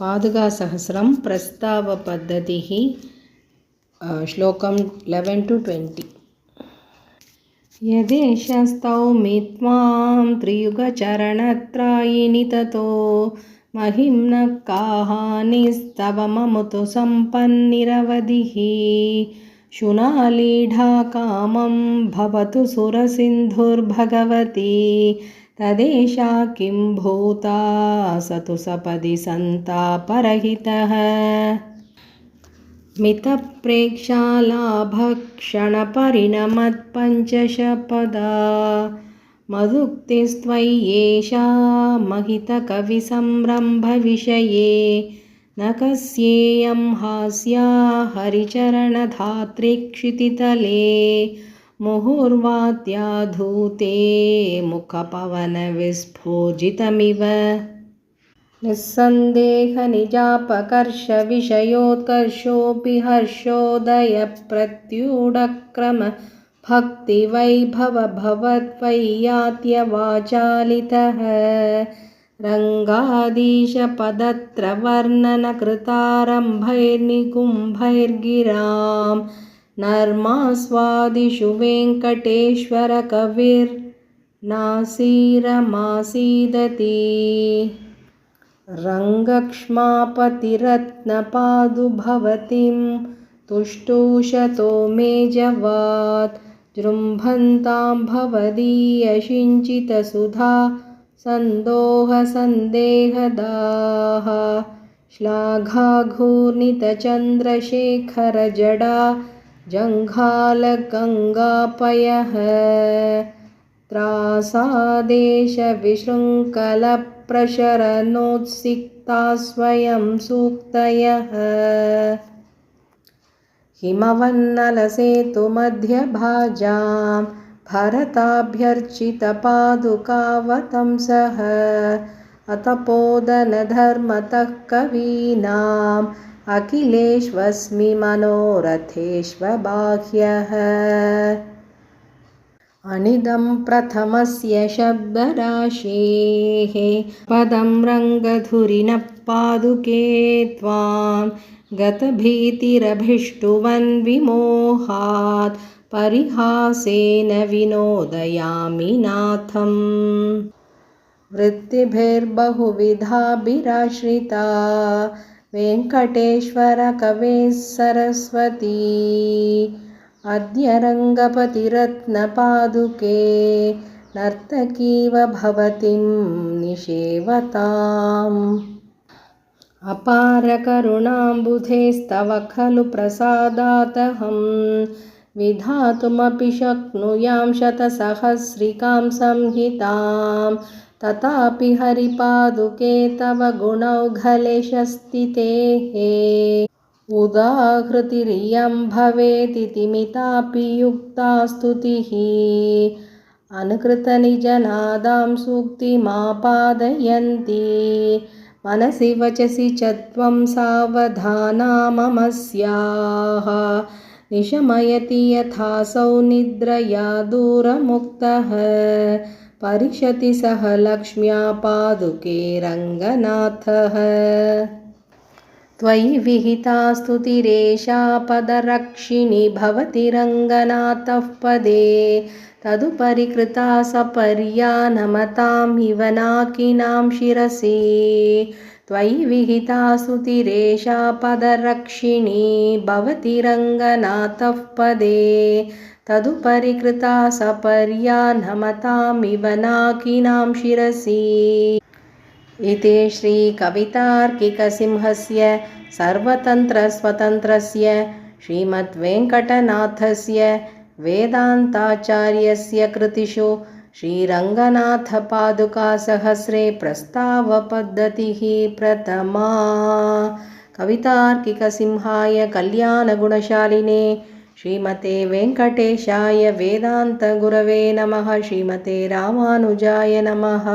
पादुकासहस्रं प्रस्तावपद्धतिः श्लोकं 11-20। यदेशस्तौमि त्वां त्रियुगचरणत्रायिणि ततो महिम्नः काहानिस्तव ममुतु सम्पन्निरवधिः शुनालीढा कामं भवतु सुरसिन्धुर्भगवती तदेषा किं भूता स तु सपदि सन्तापरहितः मितप्रेक्षालाभक्षणपरिणमत्पञ्चशपदा मदुक्तिस्त्वय्येषा महितकविसंरम्भविषये न कस्येयं हास्या हरिचरणधात्रीक्षितितले मुहुर्वात्याधूते मुखपवनविस्फोजितमिव निस्सन्देहनिजापकर्षविषयोत्कर्षोऽपि हर्षोदयप्रत्यूढक्रम भक्तिवैभवभवद्वैयात्यवाचालितः रङ्गाधीशपदत्रवर्णनकृतारम्भैर्निकुम्भैर्गिरां नर्मास्वादिषु वेङ्कटेश्वरकविर्नासीरमासीदति रङ्गक्ष्मापतिरत्नपादुभवतीं तुष्टुशतो मे जवात् जृम्भन्तां भवदीयसिञ्चितसुधा सन्दोहसन्देहदाः श्लाघाघूर्णितचन्द्रशेखरजडा जङ्घालगङ्गापयः त्रासादेशविशृङ्खलप्रशरनोत्सिक्ता स्वयं सूक्तयः हिमवन्नलसेतुमध्यभाजां भरताभ्यर्चितपादुकावतंसः अतपोदनधर्मतः कवीनाम् अखिलेष्वस्मि मनोरथेष्वबाह्यः अनिदं प्रथमस्य शब्दराशेः पदं रङ्गधुरिणः पादुके त्वां गतभीतिरभिष्टुवन्विमोहात् परिहासेन विनोदयामि नाथम् वृत्तिभिर्बहुविधाभिराश्रिता वेङ्कटेश्वरकवेः सरस्वती अद्य रङ्गपतिरत्नपादुके नर्तकीव भवतीं निषेवताम् अपारकरुणाम्बुधेस्तव खलु प्रसादादहं विधातुमपि शक्नुयां शतसहस्रिकां संहितां तथापि हरिपादुके तव गुणौघलेशस्थितेः उदाहृतिरियं भवेदिति मितापि युक्ता स्तुतिः अनुकृतनिजनादां सूक्तिमापादयन्ति मनसि वचसि च त्वं सावधाना मम स्याः निशमयति यथासौ निद्रया दूरमुक्तः परिषति सह लक्ष्म्या पादुके रङ्गनाथः त्वयि विहिता स्तुतिरेषा पदरक्षिणी भवति रङ्गनाथः पदे तदुपरि कृता सपर्या नमतां इव नाकिनां शिरसि त्वयि विहिता स्तुतिरेषा पदरक्षिणी भवति रङ्गनाथः पदे तदुपरि कृता सपर्या नमतां इव नाकिनां शिरसि इति श्रीकवितार्किकसिंहस्य सर्वतन्त्रस्वतन्त्रस्य श्रीमद्वेङ्कटनाथस्य वेदान्ताचार्यस्य कृतिषु श्रीरङ्गनाथपादुकासहस्रे प्रस्तावपद्धतिः प्रथमा। कवितार्किकसिंहाय कल्याणगुणशालिने श्रीमते वेङ्कटेशाय वेदान्तगुरवे नमः। श्रीमते रामानुजाय नमः।